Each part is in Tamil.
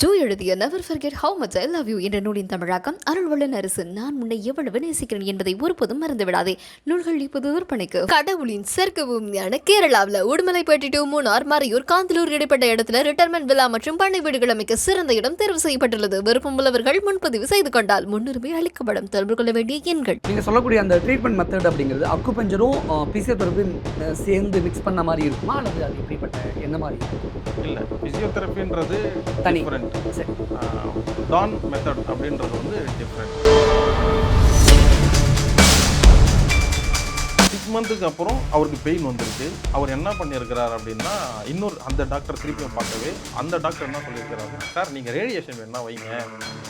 ஜோ எழுதிய never forget how much I love you என்ற நூலின் தமிழாக்கம் அருள்வள்ளன் அரசு. நான் உன்னை எவ்வளவு நேசிக்கிறேன் என்பதை ஒருபோதும் மறந்து விடாதே. நூல்கள் இப்போது விற்பனைக்கு. கடவுளின் சர்க்க பூமியான கேரளாவில் உடுமலைப்பேட்டை டு மூணார், மறையூர், காந்தலூர் இடைப்பட்ட இடத்துல ரிட்டர்மெண்ட் விழா மற்றும் பண்ணை வீடுகள் அமைக்க சிறந்த இடம் தேர்வு செய்யப்பட்டுள்ளது. விருப்பம் உள்ளவர்கள் முன்பதிவு செய்து கொண்டால் முன்னுரிமை அளிக்கப்படும். தொடர்பு கொள்ள வேண்டிய எண்கள். நீங்க சொல்லக்கூடிய அந்த ட்ரீட்மெண்ட் மெத்தட் அப்படிங்கிறது அக்குபஞ்சரும் பிசியோதெரபியும் சேர்ந்து மிக்ஸ் பண்ண மாதிரி இருக்குமா, அல்லது அது எப்படிப்பட்ட என்ன மாதிரி இல்லை, பிசியோதெரபின்றது தனி சரி. டான் மெத்தட் அப்படின்றது வந்து டிஃப்ரெண்ட். 6 மந்த்துக்கு அப்புறம் அவருக்கு பெயின் வந்துருக்கு. அவர் என்ன பண்ணியிருக்கிறார் அப்படின்னா, இன்னொரு அந்த டாக்டர் திருப்பியும் பார்க்கவே அந்த டாக்டர் என்ன சொல்லியிருக்கிறாரு, சார் நீங்கள் ரேடியேஷன் வேணா வைங்க.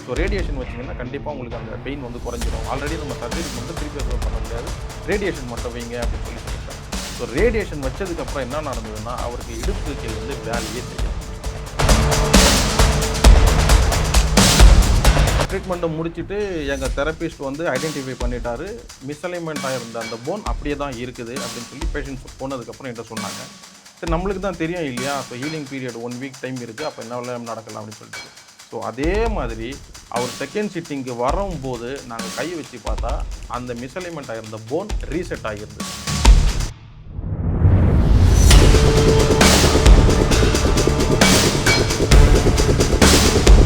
ஸோ ரேடியேஷன் வச்சிங்கன்னா கண்டிப்பாக உங்களுக்கு அந்த பெயின் வந்து குறைஞ்சிடும். ஆல்ரெடி நம்ம சர்ஜரி மட்டும் திருப்பி எதுவும் பண்ண முடியாது, ரேடியேஷன் மட்டும் வைங்க அப்படின்னு சொல்லி சொல்லியிருக்காரு. ஸோ ரேடியேஷன் வச்சதுக்கப்புறம் என்ன நடந்ததுன்னா, அவருக்கு இடுப்பு கீழ் வந்து வேலையே தெரியும். ட்ரீட்மெண்ட்டை முடிச்சுட்டு எங்கள் தெரபிஸ்ட் வந்து ஐடென்டிஃபை பண்ணிட்டாரு, மிஸ்அலைன்மெண்ட் ஆகிருந்த அந்த போன் அப்படியே தான் இருக்குது அப்படின்னு சொல்லி பேஷண்ட்ஸ் போனதுக்கப்புறம் என்கிட்ட சொன்னாங்க. சரி, நம்மளுக்கு தான் தெரியும் இல்லையா, so healing period 1 week time இருக்குது, அப்போ என்ன நடக்கலாம் அப்படின்னு சொல்லிட்டு. ஸோ அதே மாதிரி அவர் செகண்ட் சிட்டிங்க்கு வரும்போது நாங்கள் கை வச்சு பார்த்தா அந்த மிஸ்அலைன்மெண்ட் ஆகிருந்த போன் ரீசெட் ஆகிருந்தது.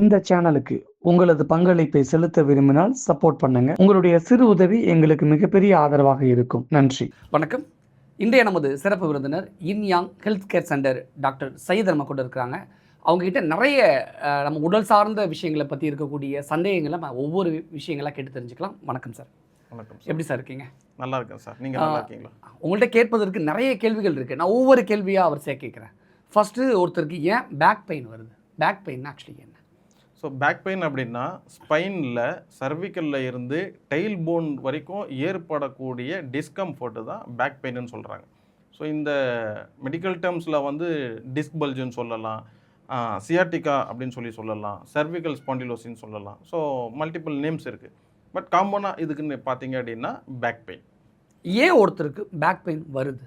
இந்த சேனலுக்கு உங்களது பங்களிப்பை செலுத்த விரும்பினால் சப்போர்ட் பண்ணுங்க. உங்களுடைய சிறு உதவி எங்களுக்கு மிகப்பெரிய ஆதரவாக இருக்கும். நன்றி. வணக்கம். இன்றைய நமது சிறப்பு விருந்தினர் இன்யாங் health care centre doctor Syed நம்ம கூட இருக்கிறாங்க. அவங்ககிட்ட நிறைய நம்ம உடல் சார்ந்த விஷயங்களை பற்றி இருக்கக்கூடிய சந்தேகங்களை நம்ம ஒவ்வொரு விஷயங்களாக கேட்டு தெரிஞ்சுக்கலாம். வணக்கம் சார். வணக்கம். எப்படி சார் இருக்கீங்க? நல்லா இருக்கேன் சார். நீங்கள் நல்லா இருக்கீங்களா? உங்கள்கிட்ட கேட்பதற்கு நிறைய கேள்விகள் இருக்குது. நான் ஒவ்வொரு கேள்வியாக அவர் கேட்குறேன். ஃபஸ்ட்டு, ஒருத்தருக்கு ஏன் பேக் பெயின் வருது? பேக் பெயின் ஆக்சுவலி என்ன? ஸோ பேக் பெயின் அப்படின்னா ஸ்பைனில் சர்விக்கலில் இருந்து டெயில் போன் வரைக்கும் ஏற்படக்கூடிய டிஸ்கம்ஃபர்ட்டு தான் பேக் பெயின்னு சொல்கிறாங்க. ஸோ இந்த மெடிக்கல் டேர்ம்ஸில் வந்து டிஸ்க் பல்ஜுன்னு சொல்லலாம், சியாட்டிகா அப்படின்னு சொல்லலாம், சர்விக்கல் ஸ்பாண்டிலோசின்னு சொல்லலாம். ஸோ மல்டிபிள் நேம்ஸ் இருக்குது. பட் காமனாக இதுக்குன்னு பார்த்தீங்க அப்படின்னா பேக் பெயின். ஏன் ஒருத்தருக்கு பேக் பெயின் வருது?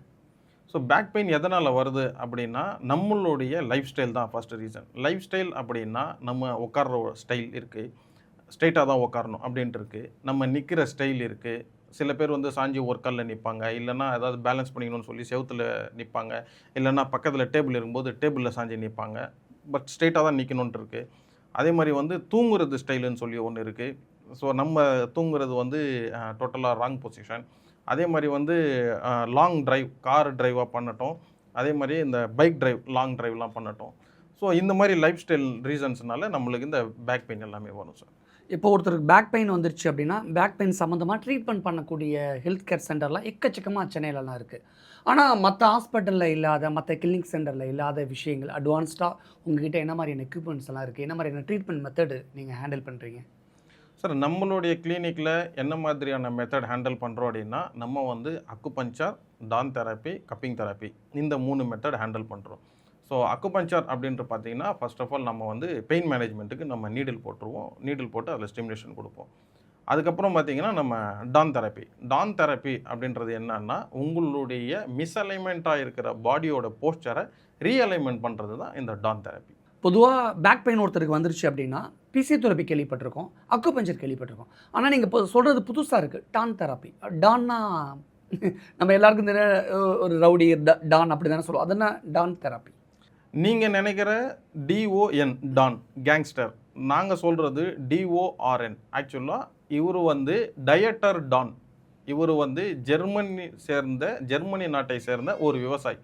ஸோ பேக் பெயின் எதனால் வருது அப்படின்னா, நம்மளுடைய லைஃப் ஸ்டைல் தான் ஃபஸ்ட்டு ரீசன். லைஃப் ஸ்டைல் அப்படின்னா நம்ம உட்கார்ற ஸ்டைல் இருக்குது, ஸ்ட்ரைட்டாக தான் உட்காரணும் அப்படின்ட்டு இருக்குது. நம்ம நிற்கிற ஸ்டைல் இருக்குது. சில பேர் வந்து சாஞ்சி ஒரு காலில் நிற்பாங்க, இல்லைனா ஏதாவது பேலன்ஸ் பண்ணிக்கணும்னு சொல்லி செவுத்தில் நிற்பாங்க, இல்லைனா பக்கத்தில் டேபிள் இருக்கும்போது டேபிளில் சாஞ்சி நிற்பாங்க. பட் ஸ்ட்ரைட்டாக தான் நிற்கணுன்ட்டு இருக்குது. அதே மாதிரி வந்து தூங்குறது ஸ்டைலுன்னு சொல்லி ஒன்று இருக்குது. ஸோ நம்ம தூங்குறது வந்து டோட்டலாக ராங் பொசிஷன். அதே மாதிரி வந்து லாங் ட்ரைவ், கார் ட்ரைவாக பண்ணட்டும், அதே மாதிரி இந்த பைக் ட்ரைவ், லாங் ட்ரைவ்லாம் பண்ணட்டும். ஸோ இந்த மாதிரி லைஃப் ஸ்டைல் ரீசன்ஸ்னால நம்மளுக்கு இந்த பேக் பெயின் எல்லாமே வரும் சார். இப்போ ஒருத்தருக்கு பேக் பெயின் வந்துருச்சு அப்படின்னா, பேக் பெயின் சம்மந்தமாக ட்ரீட்மெண்ட் பண்ணக்கூடிய ஹெல்த் கேர் சென்டர்லாம் எக்கச்சக்கமாக சென்னையிலலாம் இருக்குது. ஆனால் மற்ற ஹாஸ்பிட்டலில் இல்லாத, மற்ற கிளினிக் சென்டரில் இல்லாத விஷயங்கள் அட்வான்ஸ்டாக உங்ககிட்ட என்ன மாதிரியான எக்யூப்மெண்ட்ஸ் எல்லாம் இருக்குது? என்ன மாதிரியான ட்ரீட்மெண்ட் மெத்தடு நீங்கள் ஹேண்டில் பண்ணுறீங்க? சார், நம்மளுடைய கிளினிக்கில் என்ன மாதிரியான மெத்தட் ஹேண்டில் பண்ணுறோம் அப்படின்னா, நம்ம வந்து அக்குபஞ்சர், டான் தெரப்பி, கப்பிங் தெரப்பி, இந்த 3 மெத்தட் ஹேண்டில் பண்ணுறோம். ஸோ அக்குபஞ்சர் அப்படின்ட்டு பார்த்தீங்கன்னா, ஃபர்ஸ்ட் ஆஃப் ஆல் நம்ம வந்து பெயின் மேனேஜ்மெண்ட்டுக்கு நம்ம நீடில் போட்டுருவோம். நீடில் போட்டு அதில் ஸ்டிமுலேஷன் கொடுப்போம். அதுக்கப்புறம் பார்த்தீங்கன்னா நம்ம டான் தெரப்பி அப்படின்றது என்னன்னா, உங்களுடைய மிஸ்அலைன்மெண்ட்டாக இருக்கிற பாடியோட போஸ்டரை ரீஅலைன்மெண்ட் பண்ணுறது தான் இந்த டான் தெரப்பி. பொதுவாக பேக் பெயின் ஒருத்தருக்கு வந்துருச்சு அப்படின்னா, பிசியோதெரபி கேள்விப்பட்டிருக்கோம், அக்குபஞ்சர் கேள்விப்பட்டிருக்கோம். ஆனால் நீங்கள் இப்போ சொல்கிறது புதுசாக இருக்குது, டான் தெரப்பி. டான்னா நம்ம எல்லாருக்கும் தெரிய ஒரு ரவுடி டான் அப்படி தானே சொல்லுவோம். அது என்ன டான் தெரப்பி? நீங்கள் நினைக்கிற டிஓஎன் டான் கேங்ஸ்டர், நாங்கள் சொல்கிறது டிஓஆர்என். ஆக்சுவலாக இவர் வந்து டயட்டர் டான். இவர் வந்து ஜெர்மனி நாட்டை சேர்ந்த ஒரு விவசாயி.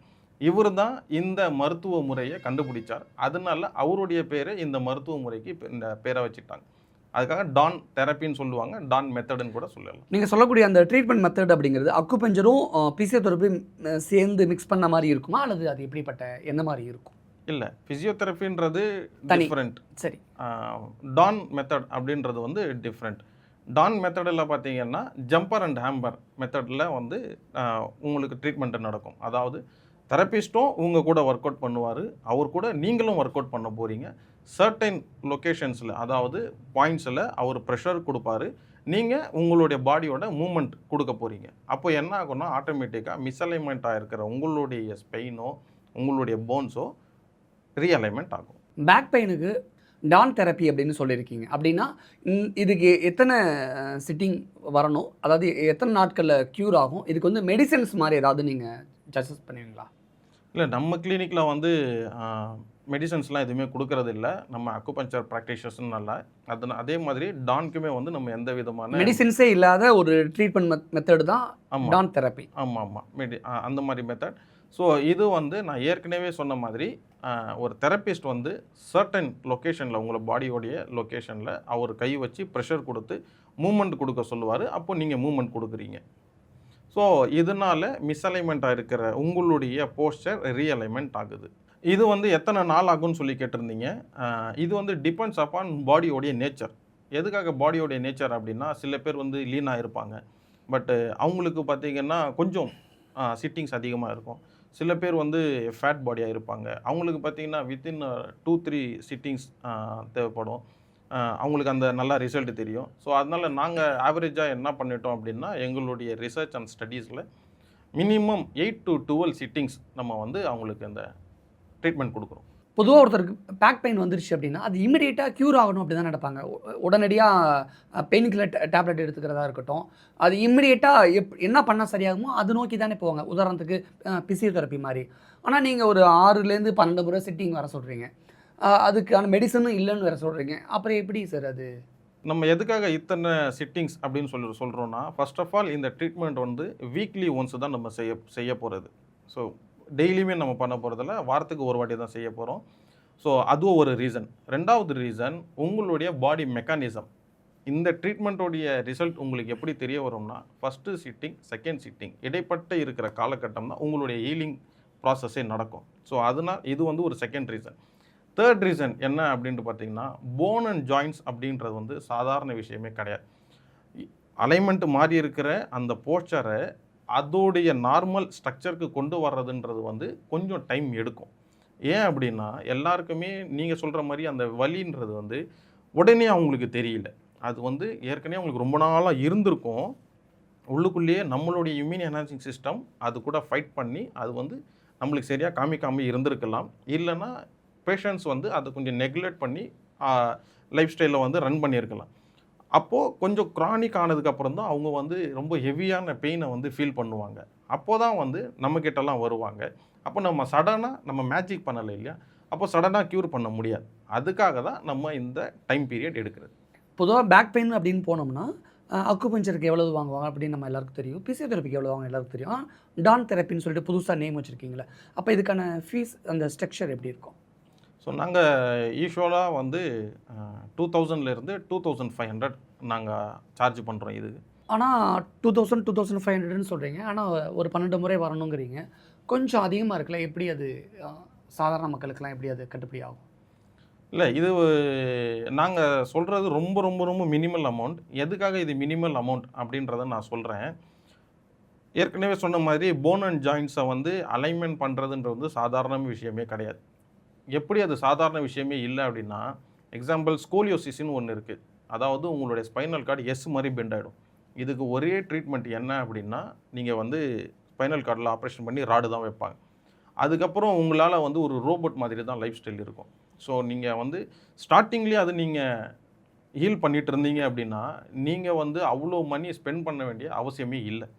இவர் தான் இந்த மருத்துவ முறையை கண்டுபிடிச்சார். அதனால அவருடைய பேரை இந்த மருத்துவ முறைக்கு இந்த பேரை வச்சுட்டாங்க. அதுக்காக டான் தெரப்பின்னு சொல்லுவாங்க, டான் மெத்தடுன்னு கூட சொல்லலாம். நீங்கள் சொல்லக்கூடிய அந்த ட்ரீட்மெண்ட் மெத்தட் அப்படிங்கிறது அக்குபஞ்சரும் பிசியோதெரபியும் சேர்ந்து மிக்ஸ் பண்ண மாதிரி இருக்குமா, அல்லது அது எப்படிப்பட்ட என்ன மாதிரி இருக்கும்? இல்லை, ஃபிசியோதெரப்பின்றது டிஃப்ரெண்ட். சரி. டான் மெத்தட் அப்படின்றது வந்து டிஃப்ரெண்ட். டான் மெத்தடில் பார்த்தீங்கன்னா ஜம்பர் அண்ட் ஹேம்பர் மெத்தடில் வந்து உங்களுக்கு ட்ரீட்மெண்ட்டு நடக்கும். அதாவது தெரபிஸ்ட்டும் உங்கள் கூட ஒர்க் அவுட் பண்ணுவார், அவர் கூட நீங்களும் ஒர்க் அவுட் பண்ண போகிறீங்க. சர்டைன் லொக்கேஷன்ஸில், அதாவது பாயிண்ட்ஸில் அவர் ப்ரெஷர் கொடுப்பாரு, நீங்கள் உங்களுடைய பாடியோட மூமெண்ட் கொடுக்க போகிறீங்க. அப்போ என்ன ஆகும்னா, ஆட்டோமேட்டிக்காக மிஸ்அலைன்மெண்ட் ஆகிருக்கிற உங்களுடைய ஸ்பெயினோ உங்களுடைய போன்ஸோ ரீஅலைன்மெண்ட் ஆகும். பேக் பெயினுக்கு டான் தெரப்பி அப்படின்னு சொல்லியிருக்கீங்க. அப்படின்னா இதுக்கு எத்தனை சிட்டிங் வரணும்? அதாவது எத்தனை நாட்களில் க்யூர் ஆகும்? இதுக்கு வந்து மெடிசின்ஸ் மாதிரி ஏதாவது நீங்கள் சஜஸ்ட் பண்ணுவீங்களா? இல்லை, நம்ம கிளினிக்கில் வந்து மெடிசன்ஸ்லாம் எதுவுமே கொடுக்கறது இல்லை. நம்ம அக்குபஞ்சர் ப்ராக்டிஷனர்ஸ்னால அதே மாதிரி டான்க்குமே வந்து நம்ம எந்த விதமான மெடிசின்ஸே இல்லாத ஒரு ட்ரீட்மெண்ட் மெத்தட் தான் ஆமாம் டான் தெரப்பி. ஆமாம் ஆமாம் அந்த மாதிரி மெத்தட். ஸோ இது வந்து நான் ஏற்கனவே சொன்ன மாதிரி ஒரு தெரப்பிஸ்ட் வந்து சர்டன் லொக்கேஷனில் உங்களை பாடியோடைய லொக்கேஷனில் அவர் கை வச்சு ப்ரெஷர் கொடுத்து மூமெண்ட் கொடுக்க சொல்லுவார். அப்போ நீங்கள் மூமெண்ட் கொடுக்குறீங்க. ஸோ இதனால் மிஸ்அலைன்மெண்ட்டாக இருக்கிற உங்களுடைய போஸ்டர் ரீஅலைன்மெண்ட் ஆகுது. இது வந்து எத்தனை நாள் ஆகும்னு சொல்லி கேட்டிருந்தீங்க. இது வந்து டிபெண்ட்ஸ் அப்பான் பாடியோடைய நேச்சர். எதுக்காக பாடியோடைய நேச்சர் அப்படின்னா, சில பேர் வந்து லீனாக இருப்பாங்க. பட்டு அவங்களுக்கு பார்த்திங்கன்னா கொஞ்சம் சிட்டிங்ஸ் அதிகமாக இருக்கும். சில பேர் வந்து ஃபேட் பாடியாக இருப்பாங்க. அவங்களுக்கு பார்த்திங்கன்னா வித்தின் 2-3 சிட்டிங்ஸ் தேவைப்படும். அவங்களுக்கு அந்த நல்ல ரிசல்ட் தெரியும். ஸோ அதனால் நாங்கள் ஆவரேஜாக என்ன பண்ணிட்டோம் அப்படின்னா, எங்களுடைய ரிசர்ச் அண்ட் ஸ்டடீஸில் மினிமம் 8 to 12 சிட்டிங்ஸ் நம்ம வந்து அவங்களுக்கு அந்த ட்ரீட்மெண்ட் கொடுக்குறோம். பொதுவாக ஒருத்தருக்கு பேக் பெயின் வந்துருச்சு அப்படின்னா அது இமிடியேட்டாக க்யூர் ஆகணும் அப்படி தான் நடப்பாங்க. உடனடியாக பெயின் கில்லர் டேப்லெட் எடுத்துக்கிறதா இருக்கட்டும், அது இமிடியேட்டாக என்ன பண்ணால் சரியாகுமோ அது நோக்கி தானே போவாங்க. உதாரணத்துக்கு பிசியோதெரப்பி மாதிரி. ஆனால் நீங்கள் ஒரு 6லேருந்து 12 முறை சிட்டிங் வர சொல்கிறீங்க, அதுக்கான மெடிசனும் இல்லைன்னு வேறு சொல்கிறீங்க. அப்புறம் எப்படி சார் அது? நம்ம எதுக்காக இத்தனை சிட்டிங்ஸ் அப்படின்னு சொல்கிறோன்னா, ஃபர்ஸ்ட் ஆஃப் ஆல் இந்த ட்ரீட்மெண்ட் வந்து வீக்லி ஒன்ஸ் தான் நம்ம செய்ய போகிறது. ஸோ டெய்லியுமே நம்ம பண்ண போகிறதில்ல, வாரத்துக்கு ஒரு வாட்டி தான் செய்ய போகிறோம். ஸோ அதுவும் ஒரு ரீசன். 2வது ரீசன் உங்களுடைய பாடி மெக்கானிசம். இந்த ட்ரீட்மெண்ட்டோடைய ரிசல்ட் உங்களுக்கு எப்படி தெரிய வரும்னா, ஃபஸ்ட்டு சிட்டிங், செகண்ட் சிட்டிங் இடைப்பட்ட இருக்கிற காலகட்டம் தான் உங்களுடைய ஹீலிங் ப்ராசஸே நடக்கும். ஸோ அதனால் இது வந்து ஒரு செகண்ட் ரீசன். 3rd ரீசன் என்ன அப்படின்ட்டு பார்த்தீங்கன்னா, போன் அண்ட் ஜாயின்ட்ஸ் அப்படின்றது வந்து சாதாரண விஷயமே கிடையாது. அலைன்மெண்ட் மாறி இருக்கிற அந்த போஸ்டரை அதோடைய நார்மல் ஸ்ட்ரக்சருக்கு கொண்டு வர்றதுன்றது வந்து கொஞ்சம் டைம் எடுக்கும். ஏன் அப்படின்னா, எல்லாருக்குமே நீங்கள் சொல்கிற மாதிரி அந்த வலின்றது வந்து உடனே அவங்களுக்கு தெரியல. அது வந்து ஏற்கனவே அவங்களுக்கு ரொம்ப நாளாக இருந்திருக்கும். உள்ளுக்குள்ளேயே நம்மளுடைய இம்யூன் எனர்ஜி சிஸ்டம் அது கூட ஃபைட் பண்ணி அது வந்து நம்மளுக்கு சரியாக காமிக்காமல் இருந்திருக்கலாம். இல்லைன்னா பேஷண்ட்ஸ் வந்து அதை கொஞ்சம் நெக்லெக்ட் பண்ணி லைஃப் ஸ்டைலில் வந்து ரன் பண்ணியிருக்கலாம். அப்போது கொஞ்சம் க்ரானிக் ஆனதுக்கப்புறம் தான் அவங்க வந்து ரொம்ப ஹெவியான பெயினை வந்து ஃபீல் பண்ணுவாங்க. அப்போ தான் வந்து நம்மக்கிட்டலாம் வருவாங்க. அப்போ நம்ம சடனாக நம்ம மேஜிக் பண்ணலை இல்லையா, அப்போ சடனாக க்யூர் பண்ண முடியாது. அதுக்காக தான் நம்ம இந்த டைம் பீரியட் எடுக்கிறது. பொதுவாக பேக் பெயின் அப்படின்னு போனோம்னா அக்குபஞ்சருக்கு எவ்வளவு வாங்குவாங்க அப்படின்னு நம்ம எல்லாருக்கும் தெரியும். பிசியோதெரப்பிக்கு எவ்வளோ வாங்க எல்லாருக்கும் தெரியும். டான் தெரப்பின்னு சொல்லிட்டு புதுசாக நேம் வச்சுருக்கீங்களே, அப்போ இதுக்கான ஃபீஸ் அந்த ஸ்ட்ரக்சர் எப்படி இருக்கும்? ஸோ நாங்கள் யூஸ்வலாக வந்து 2000லேருந்து 2500 நாங்கள் சார்ஜ் பண்ணுறோம் இதுக்கு. ஆனால் 2000 2500ன்னு சொல்கிறீங்க. ஆனால் ஒரு 12 முறை வரணுங்கிறீங்க. கொஞ்சம் அதிகமாக இருக்குல்ல, எப்படி அது சாதாரண மக்களுக்கெல்லாம் எப்படி அது கட்டுப்படி ஆகும்? இல்லை, இது நாங்கள் சொல்கிறது ரொம்ப ரொம்ப ரொம்ப மினிமல் அமௌண்ட். எதுக்காக இது மினிமல் அமௌண்ட் அப்படின்றத நான் சொல்கிறேன். ஏற்கனவே சொன்ன மாதிரி போன் அண்ட் ஜாயின்ட்ஸை வந்து அலைன்மெண்ட் பண்ணுறதுன்றது வந்து சாதாரண விஷயமே கிடையாது. எப்படி அது சாதாரண விஷயமே இல்லை அப்படின்னா, எக்ஸாம்பிள் ஸ்கோலியோசிஸ்ன்னு ஒன்று இருக்குது. அதாவது உங்களுடைய ஸ்பைனல் கார்டு மாதிரி பெண்ட் ஆகிடும். இதுக்கு ஒரே ட்ரீட்மெண்ட் என்ன அப்படின்னா, நீங்கள் வந்து ஸ்பைனல் கார்டில் ஆப்ரேஷன் பண்ணி ராடு தான் வைப்பாங்க. அதுக்கப்புறம் உங்களால் வந்து ஒரு ரோபோட் மாதிரி தான் லைஃப் ஸ்டைல் இருக்கும். ஸோ நீங்கள் வந்து ஸ்டார்டிங்லேயே அது நீங்கள் ஹீல் பண்ணிகிட்டு இருந்தீங்க அப்படின்னா, நீங்கள் வந்து அவ்வளோ மணி ஸ்பெண்ட் பண்ண வேண்டிய அவசியமே இல்லை.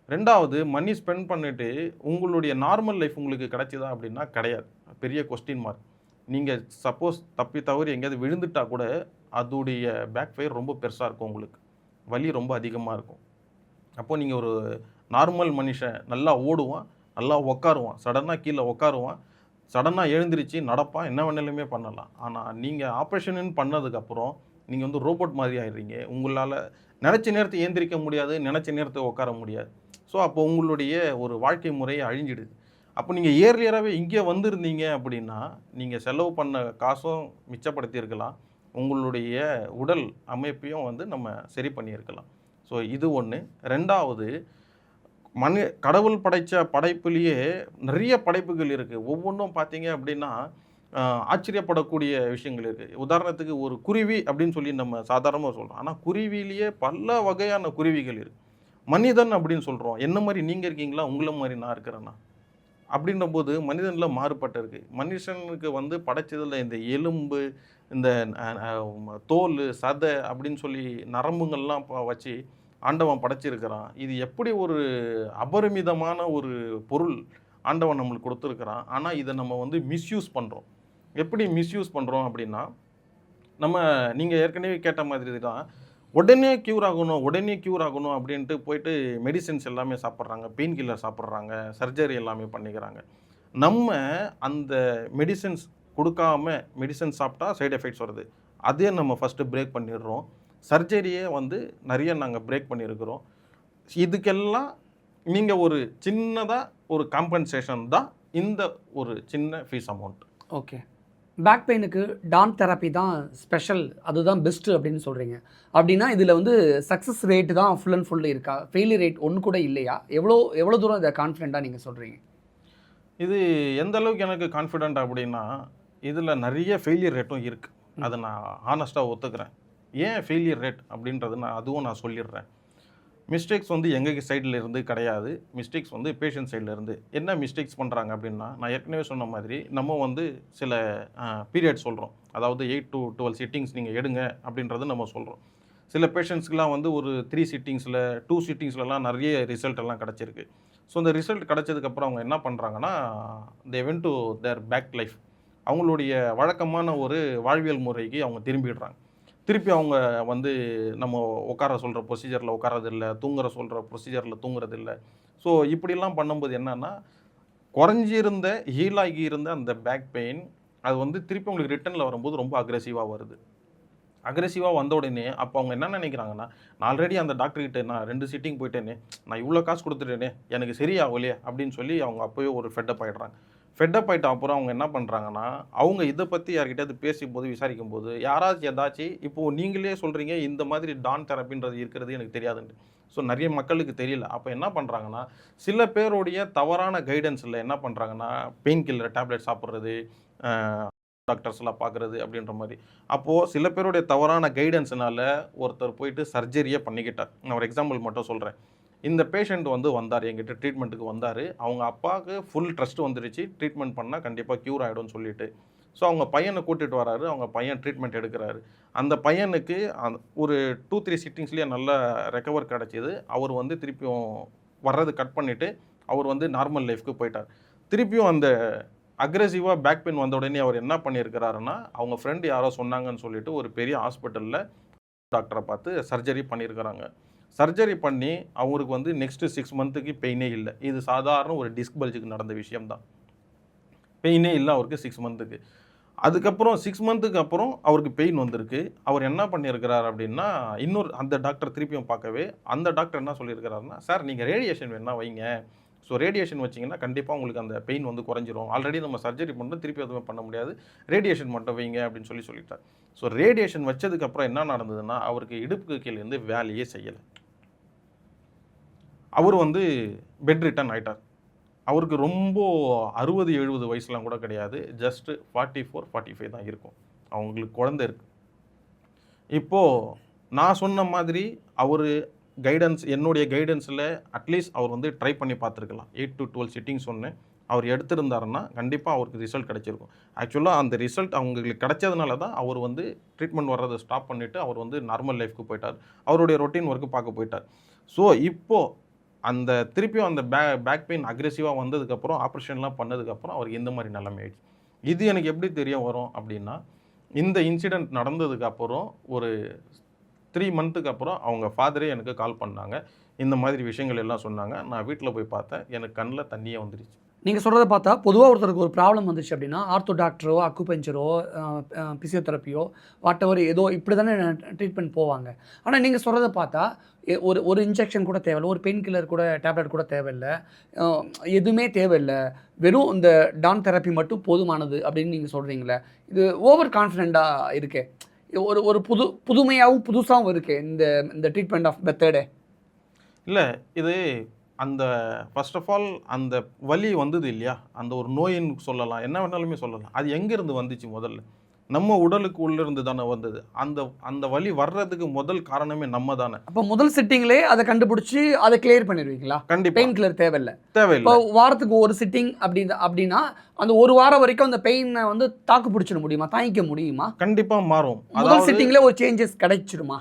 2வது, மணி ஸ்பெண்ட் பண்ணிவிட்டு உங்களுடைய நார்மல் லைஃப் உங்களுக்கு கிடைச்சிதா அப்படின்னா கிடையாது. பெரிய கொஸ்டின் மார்க். நீங்கள் சப்போஸ் தப்பி தவறி எங்கேயாவது விழுந்துட்டா கூட அதோடைய பேக் ஃபயர் ரொம்ப பெருசாக இருக்கும். உங்களுக்கு வலி ரொம்ப அதிகமாக இருக்கும். அப்போது நீங்கள் ஒரு நார்மல் மனுஷன் நல்லா ஓடுவான், நல்லா உக்காருவான், சடனாக கீழே உக்காருவான், சடனாக எழுந்திரிச்சு நடப்பான், என்ன வேணாலுமே பண்ணலாம். ஆனால் நீங்கள் ஆப்ரேஷன் பண்ணதுக்கப்புறம் நீங்கள் வந்து ரோபோட் மாதிரி ஆயிடுறீங்க. உங்களால் நினச்ச நேரத்தை ஏந்திரிக்க முடியாது, நினச்ச நேரத்தை உட்கார முடியாது. ஸோ அப்போ உங்களுடைய ஒரு வாழ்க்கை முறையை அழிஞ்சிடுது. அப்போ நீங்கள் இயர்லியராகவே இங்கே வந்திருந்தீங்க அப்படின்னா, நீங்கள் செலவு பண்ண காசும் மிச்சப்படுத்தியிருக்கலாம், உங்களுடைய உடல் அமைப்பையும் வந்து நம்ம சரி பண்ணியிருக்கலாம். ஸோ இது ஒன்று. 2வது, கடவுள் படைத்த படைப்புலேயே நிறைய படைப்புகள் இருக்குது. ஒவ்வொன்றும் பார்த்தீங்க அப்படின்னா ஆச்சரியப்படக்கூடிய விஷயங்கள் இருக்குது. உதாரணத்துக்கு ஒரு குருவி அப்படின்னு சொல்லி நம்ம சாதாரணமாக சொல்கிறோம். ஆனால் குருவிலேயே பல வகையான குருவிகள் இருக்குது. மனிதன் அப்படின்னு சொல்கிறோம். என்ன மாதிரி நீங்கள் இருக்கீங்களா, உங்களை மாதிரி நான் இருக்கிறேன்னா? அப்படின்ற போது மனிதனில் மாறுபட்டு இருக்கு. மனுஷனுக்கு வந்து படைச்சதில் இந்த எலும்பு, இந்த தோல், சதை அப்படின்னு சொல்லி நரம்புங்கள்லாம் வச்சு ஆண்டவன் படைச்சிருக்கிறான். இது எப்படி ஒரு அபரிமிதமான ஒரு பொருள் ஆண்டவன் நம்மளுக்கு கொடுத்துருக்கிறான். ஆனால் இதை நம்ம வந்து மிஸ்யூஸ் பண்ணுறோம். எப்படி மிஸ்யூஸ் பண்ணுறோம் அப்படின்னா, நம்ம நீங்கள் ஏற்கனவே கேட்ட மாதிரி தான், உடனே க்யூர் ஆகணும், உடனே க்யூர் ஆகணும் அப்படின்ட்டு போயிட்டு மெடிசின்ஸ் எல்லாமே சாப்பிட்றாங்க, பெயின் கில்லர் சாப்பிட்றாங்க, சர்ஜரி எல்லாமே பண்ணிக்கிறாங்க. நம்ம அந்த மெடிசின்ஸ் கொடுக்காம மெடிசன் சாப்பிட்டா சைடு எஃபெக்ட்ஸ் வருது. அதே நம்ம ஃபஸ்ட்டு பிரேக் பண்ணிடுறோம். சர்ஜரியே வந்து நிறைய நாங்கள் பிரேக் பண்ணியிருக்கிறோம். இதுக்கெல்லாம் நீங்கள் ஒரு சின்னதாக ஒரு காம்பன்சேஷன் தான் இந்த ஒரு சின்ன ஃபீஸ் அமௌண்ட். ஓகே. பேக் பெயினுக்கு டான் தெரப்பி தான் ஸ்பெஷல், அதுதான் பெஸ்ட்டு அப்படின்னு சொல்கிறீங்க. அப்படின்னா இதில் வந்து சக்ஸஸ் ரேட்டு தான் ஃபுல் அண்ட் ஃபுல் இருக்கா? ஃபெயிலியர் ரேட் ஒன்று கூட இல்லையா? எவ்வளோ தூரம் இதை கான்ஃபிடென்ட்டாக நீங்கள் சொல்கிறீங்க? இது எந்த அளவுக்கு எனக்கு கான்ஃபிடென்ட் அப்படின்னா, இதில் நிறைய ஃபெயிலியர் ரேட்டும் இருக்குது. அதை நான் ஹானஸ்ட்டாக ஒத்துக்கிறேன். ஏன் ஃபெயிலியர் ரேட் அப்படின்றது நான் சொல்லிடுறேன். மிஸ்டேக்ஸ் வந்து எங்கள் சைடில் இருந்து கிடையாது. மிஸ்டேக்ஸ் வந்து பேஷண்ட் சைடில் இருந்து. என்ன மிஸ்டேக்ஸ் பண்ணுறாங்க அப்படின்னா, நான் ஏற்கனவே சொன்ன மாதிரி நம்ம வந்து சில பீரியட் சொல்கிறோம். அதாவது 8 to 12 சிட்டிங்ஸ் நீங்கள் எடுங்க அப்படின்றது நம்ம சொல்கிறோம். சில பேஷண்ட்ஸ்க்குலாம் வந்து ஒரு 3 சிட்டிங்ஸில் 2 சிட்டிங்ஸ்லலாம் நிறைய ரிசல்ட் எல்லாம் கிடச்சிருக்கு. ஸோ இந்த ரிசல்ட் கிடச்சதுக்கப்புறம் அவங்க என்ன பண்ணுறாங்கன்னா, they went to their back life. அவங்களுடைய வழக்கமான ஒரு வாழ்வியல் முறைக்கு அவங்க திரும்பிடுறாங்க. திருப்பி அவங்க வந்து நம்ம உட்கார சொல்கிற ப்ரொசீஜரில் உட்காரதில்ல, தூங்குற சொல்கிற ப்ரொசீஜரில் தூங்குறதில்ல. ஸோ இப்படிலாம் பண்ணும்போது என்னென்னா, குறைஞ்சிருந்த ஹீலாகி இருந்த அந்த பேக் பெயின் அது வந்து திருப்பி உங்களுக்கு ரிட்டர்னில் வரும்போது ரொம்ப அக்ரெசிவாக வருது. அக்ரெசிவாக வந்த உடனே அப்போ அவங்க என்ன நினைக்கிறாங்கன்னா, நான் ஆல்ரெடி அந்த டாக்டர்கிட்ட நான் 2 சிட்டிங் போயிட்டேனே, நான் இவ்வளோ காசு கொடுத்துட்டேனே, எனக்கு சரியாகலையே அப்படின்னு சொல்லி அவங்க அப்போயே ஒரு ஃபெட்டப் ஆகிடுறாங்க. ஃபெட்டப் ஆகிட்ட அப்புறம் அவங்க என்ன பண்ணுறாங்கன்னா, அவங்க இதை பற்றி யார்கிட்டயாவது பேசும்போது விசாரிக்கும்போது யாராச்சும் ஏதாச்சும் இப்போது நீங்களே சொல்கிறீங்க இந்த மாதிரி டான் தெரப்பின்றது இருக்கிறது எனக்கு தெரியாதுன்ட்டு. ஸோ நிறைய மக்களுக்கு தெரியல. அப்போ என்ன பண்ணுறாங்கன்னா, சில பேருடைய தவறான கைடன்ஸில் என்ன பண்ணுறாங்கன்னா, பெயின் கில்லர் டேப்லெட் சாப்பிட்றது, டாக்டர்ஸ்லாம் பார்க்குறது அப்படின்ற மாதிரி. அப்போது சில பேருடைய தவறான கைடன்ஸ்னால ஒருத்தர் போயிட்டு சர்ஜரியே பண்ணிக்கிட்டார். நான் ஒரு எக்ஸாம்பிள் மட்டும் சொல்கிறேன். இந்த பேஷண்ட் வந்து வந்தார், எங்கிட்ட ட்ரீட்மெண்ட்டுக்கு வந்தார். அவங்க அப்பாவுக்கு ஃபுல் ட்ரஸ்ட் வந்துருச்சு, ட்ரீட்மெண்ட் பண்ணால் கண்டிப்பாக க்யூர் ஆகிடும்னு சொல்லிட்டு. ஸோ அவங்க பையனை கூட்டிகிட்டு வராரு, அவங்க பையன் ட்ரீட்மெண்ட் எடுக்கிறாரு. அந்த பையனுக்கு ஒரு 2-3 சிட்டிங்ஸ்லேயே நல்ல ரெக்கவர் கிடச்சிது. அவர் வந்து திருப்பியும் வர்றது கட் பண்ணிவிட்டு அவர் வந்து நார்மல் லைஃப்க்கு போயிட்டார். திருப்பியும் அந்த அக்ரெசிவாக பேக் பெயின் வந்த உடனே அவர் என்ன பண்ணியிருக்கிறாருன்னா, அவங்க ஃப்ரெண்டு யாரோ சொன்னாங்கன்னு சொல்லிட்டு ஒரு பெரிய ஹாஸ்பிட்டலில் டாக்டரை பார்த்து சர்ஜரி பண்ணியிருக்கிறாங்க. சர்ஜரி பண்ணி அவருக்கு வந்து நெக்ஸ்ட்டு 6 மந்த்துக்கு பெயினே இல்லை. இது சாதாரண ஒரு டிஸ்க் பல்ஜுக்கு நடந்த விஷயம்தான். பெயினே இல்லை அவருக்கு 6 மந்த்துக்கு. அதுக்கப்புறம் 6 மந்த்துக்கு அப்புறம் அவருக்கு பெயின் வந்திருக்கு. அவர் என்ன பண்ணியிருக்கிறார் அப்படின்னா, இன்னொரு அந்த டாக்டர் திருப்பியும் பார்க்கவே அந்த டாக்டர் என்ன சொல்லியிருக்கிறாருன்னா, சார் நீங்கள் ரேடியேஷன் வேணா வைங்க. ஸோ ரேடியேஷன் வச்சிங்கன்னா கண்டிப்பாக உங்களுக்கு அந்த பெயின் வந்து குறைஞ்சிரும். ஆல்ரெடி நம்ம சர்ஜரி பண்ணோம், திருப்பி எதுவுமே பண்ண முடியாது, ரேடியேஷன் மட்டும் வைங்க அப்படின்னு சொல்லிட்டார். ஸோ ரேடியேஷன் வச்சதுக்கப்புறம் என்ன நடந்ததுன்னா, அவருக்கு இடுப்புக்கு கீழே இருந்து வேலையே செய்யலை. அவர் வந்து பெட் ரிட்டர்ன் ஆகிட்டார். அவருக்கு ரொம்ப 60-70 வயசுலாம் கூட கிடையாது. ஜஸ்ட்டு 44-45 தான் இருக்கும். அவங்களுக்கு குழந்தை இருக்குது. இப்போது நான் சொன்ன மாதிரி அவர் கைடன்ஸ், என்னுடைய கைடன்ஸில் அட்லீஸ்ட் அவர் வந்து ட்ரை பண்ணி பார்த்துருக்கலாம். 8 to 12 சிட்டிங் சொன்னேன். அவர் எடுத்திருந்தாருன்னா கண்டிப்பாக அவருக்கு ரிசல்ட் கிடச்சிருக்கும். ஆக்சுவலாக அந்த ரிசல்ட் அவங்களுக்கு கிடைச்சதுனால தான் அவர் வந்து ட்ரீட்மெண்ட் வர்றதை ஸ்டாப் பண்ணிவிட்டு அவர் வந்து நார்மல் லைஃப்க்கு போயிட்டார். அவருடைய ரொட்டீன் ஒர்க்கு பார்க்க போயிட்டார். ஸோ இப்போது அந்த திருப்பியும் அந்த பேக் பெயின் அக்ரெசிவாக வந்ததுக்கப்புறம் ஆப்ரேஷன்லாம் பண்ணதுக்கப்புறம் அவருக்கு இந்த மாதிரி நிலைமை ஆயிடுச்சு. இது எனக்கு எப்படி தெரிய வரும் அப்படின்னா, இந்த இன்சிடெண்ட் நடந்ததுக்கப்புறம் ஒரு 3 மந்த்துக்கு அப்புறம் அவங்க ஃபாதரே எனக்கு கால் பண்ணாங்க. இந்த மாதிரி விஷயங்கள் எல்லாம் சொன்னாங்க. நான் வீட்டில் போய் பார்த்தேன், எனக்கு கண்ணில் தண்ணியே வந்துருச்சு. நீங்கள் சொல்கிறத பார்த்தா பொதுவாக ஒருத்தருக்கு ஒரு ப்ராப்ளம் வந்துச்சு அப்படின்னா ஆர்த்தோ டாக்டரோ, அக்குபஞ்சரோ, பிசியோதெரப்பியோ, வாட் எவர் ஏதோ இப்படி தானே ட்ரீட்மெண்ட் போவாங்க. ஆனால் நீங்கள் சொல்கிறத பார்த்தா ஒரு இன்ஜெக்ஷன் கூட தேவையில்லை, ஒரு பெயின் கில்லர் கூட டேப்லெட் கூட தேவையில்லை, எதுவுமே தேவையில்லை, வெறும் இந்த டான் தெரப்பி மட்டும் போதுமானது அப்படின்னு நீங்கள் சொல்கிறீங்களே, இது ஓவர் கான்ஃபிடென்ட்டாக இருக்கே. ஒரு புதுமையாகவும் புதுசாகவும் இருக்குது இந்த ட்ரீட்மெண்ட் ஆஃப் மெத்தடே. இல்லை, இது அந்த ஃபர்ஸ்ட் ஆஃப் ஆல் அந்த வலி வந்தது இல்லையா, அந்த ஒரு நோயின்னு சொல்லலாம், என்ன வேணாலுமே சொல்லலாம். அது எங்கேருந்து வந்துச்சு முதல்ல? நம்ம உடலுக்கு உள்ளிருந்து தானே வந்தது. அந்த அந்த வலி வர்றதுக்கு முதல் காரணமே நம்ம தானே. அப்போ முதல் சிட்டிங்லேயே அதை கண்டுபிடிச்சி அதை கிளியர் பண்ணிடுவீங்களா? கண்டிப்பா பெயின் கில்லர் தேவையில்லை. இப்போ தேவையில்லை. வாரத்துக்கு ஒரு சிட்டிங் அப்படின்னா அந்த ஒரு வாரம் வரைக்கும் அந்த பெயினை வந்து தாக்கு பிடிச்சிட முடியுமா, தாங்கிக்க முடியுமா? கண்டிப்பா மாறும். முதல் அதாவது சிட்டிங்ல ஒரு சேஞ்சஸ் கிடைச்சிடுமா?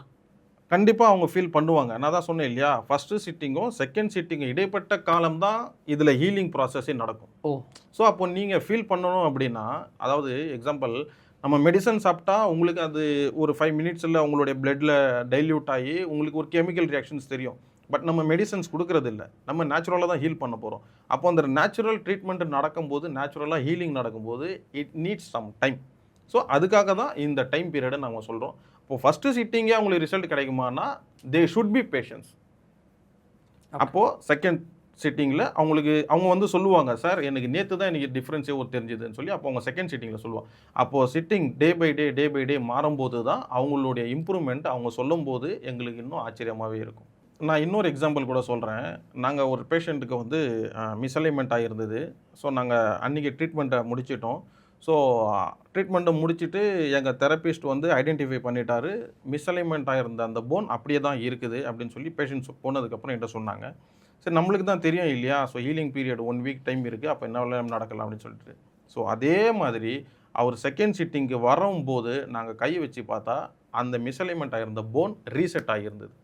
கண்டிப்பா அவங்க ஃபீல் பண்ணுவாங்க. நான் தான் சொன்னேன் இல்லையா, ஃபர்ஸ்ட் சிட்டிங்கும் செகண்ட் சிட்டிங்கும் இடைப்பட்ட காலம் தான் இதுல ஹீலிங் ப்ராசஸே நடக்கும். ஓ. ஸோ அப்போ நீங்க ஃபீல் பண்ணணும் அப்படின்னா, அதாவது எக்ஸாம்பிள் நம்ம மெடிசன் சாப்பிட்டா உங்களுக்கு அது ஒரு 5 மினிட்ஸில் உங்களுடைய பிளட்ல டைல்யூட் ஆகி உங்களுக்கு ஒரு கெமிக்கல் ரியாக்ஷன்ஸ் தெரியும். பட் நம்ம மெடிசன்ஸ் கொடுக்கறது இல்லை, நம்ம நேச்சுரலாக தான் ஹீல் பண்ண போகிறோம். அப்போ அந்த நேச்சுரல் ட்ரீட்மெண்ட் நடக்கும்போது, நேச்சுரலாக ஹீலிங் நடக்கும்போது it needs some time. So அதுக்காக தான் இந்த டைம் பீரியடை நாங்கள் சொல்கிறோம். இப்போ ஃபஸ்ட்டு சிட்டிங்கே அவங்களுக்கு ரிசல்ட் கிடைக்குமானா தே ஷுட் பி பேஷன்ஸ். அப்போது செகண்ட் சிட்டிங்கில் அவங்க வந்து சொல்லுவாங்க, சார் எனக்கு நேற்று தான் எனக்கு டிஃப்ரென்ஸே ஒரு தெரிஞ்சுதுன்னு சொல்லி. அப்போ அவங்க செகண்ட் சிட்டிங்கில் சொல்லுவாங்க. அப்போது சிட்டிங் டே பை டே மாறும்போது தான் அவங்களுடைய இம்ப்ரூவ்மெண்ட் அவங்க சொல்லும்போது எங்களுக்கு இன்னும் ஆச்சரியமாகவே இருக்கும். நான் இன்னொரு எக்ஸாம்பிள் கூட சொல்கிறேன். நாங்கள் ஒரு பேஷண்ட்டுக்கு வந்து மிஸ்அலைன்மெண்ட் ஆகிருந்தது. ஸோ நாங்கள் அன்றைக்கி ட்ரீட்மெண்ட்டை முடிச்சிட்டோம். ஸோ ட்ரீட்மெண்ட்டை முடிச்சுட்டு எங்கள் தெரபிஸ்ட் வந்து ஐடென்டிஃபை பண்ணிட்டாரு, மிஸ்அலைன்மெண்ட் ஆகிருந்த அந்த போன் அப்படியே தான் இருக்குது அப்படின்னு சொல்லி பேஷண்ட்ஸ் போனதுக்கப்புறம் என்கிட்ட சொன்னாங்க. சரி, நம்மளுக்கு தான் தெரியும் இல்லையா, so healing period 1 week time இருக்குது, அப்போ என்ன வேலை நடக்கலாம் அப்படின்னு சொல்லிட்டு. ஸோ அதே மாதிரி அவர் செகண்ட் சிட்டிங்க்கு வரும்போது நாங்கள் கை வச்சு பார்த்தா அந்த மிஸ்அலைன்மெண்ட் ஆகிருந்த போன் ரீசெட் ஆகியிருந்தது.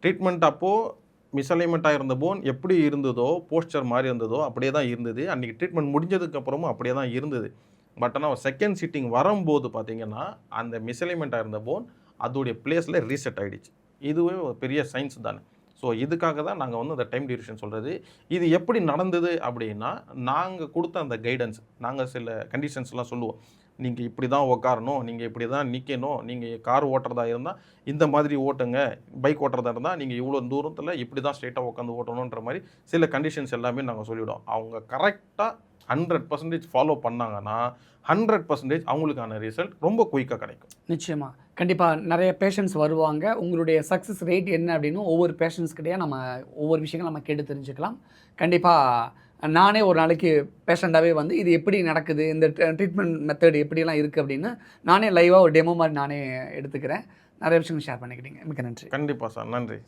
ட்ரீட்மெண்ட் அப்போது மிஸ்அலைன்மெண்ட் ஆகிருந்த போன் எப்படி இருந்ததோ, போஸ்டர் மாதிரி இருந்ததோ அப்படியே தான் இருந்தது. அன்றைக்கி ட்ரீட்மெண்ட் முடிஞ்சதுக்கப்புறமும் அப்படியே தான் இருந்தது. பட் ஆனால் செகண்ட் சிட்டிங் வரும்போது பார்த்தீங்கன்னா அந்த மிஸ்அலைன்மெண்ட் ஆகிருந்த போன் அதோடைய பிளேஸில் ரீசெட் ஆகிடுச்சு. இதுவே ஒரு பெரிய சயின்ஸ் தானே. ஸோ இதுக்காக தான் நாங்கள் வந்து அந்த டைம் டியூரேஷன் சொல்கிறது. இது எப்படி நடந்தது அப்படின்னா, நாங்கள் கொடுத்த அந்த கைடன்ஸ், நாங்கள் சில கண்டிஷன்ஸ்லாம் சொல்லுவோம். நீங்கள் இப்படி தான் உட்காரணும், நீங்கள் இப்படி தான் நிற்கணும், நீங்கள் கார் ஓட்டுறதா இருந்தால் இந்த மாதிரி ஓட்டுங்க, பைக் ஓட்டுறதா இருந்தால் நீங்கள் இவ்வளோ தூரத்தில் இப்படி தான் ஸ்ட்ரெயிட்டாக உட்காந்து ஓட்டணுன்ற மாதிரி சில கண்டிஷன்ஸ் எல்லாமே நாங்கள் சொல்லிவிடுவோம். அவங்க கரெக்டாக 100% ஃபாலோ பண்ணாங்கன்னா 100% அவங்களுக்கான ரிசல்ட் ரொம்ப குயிக்காக கிடைக்கும். நிச்சயமாக, கண்டிப்பாக நிறைய பேஷண்ட்ஸ் வருவாங்க. உங்களுடைய சக்ஸஸ் ரேட் என்ன அப்படின்னு ஒவ்வொரு பேஷண்ட்ஸ்கிட்டயே நம்ம ஒவ்வொரு விஷயங்கள் நம்ம கேட்டு தெரிஞ்சுக்கலாம். கண்டிப்பாக நானே ஒரு நாளைக்கு பேஷண்ட்டாகவே வந்து இது எப்படி நடக்குது, இந்த ட்ரீட்மெண்ட் மெத்தட் எப்படிலாம் இருக்குது அப்படின்னு நானே லைவாக ஒரு டெமோ மாதிரி நானே எடுத்துக்கிறேன். நிறைய விஷயங்கள் ஷேர் பண்ணிக்கிட்டீங்க. மிக்க நன்றி. கண்டிப்பாக சார், நன்றி.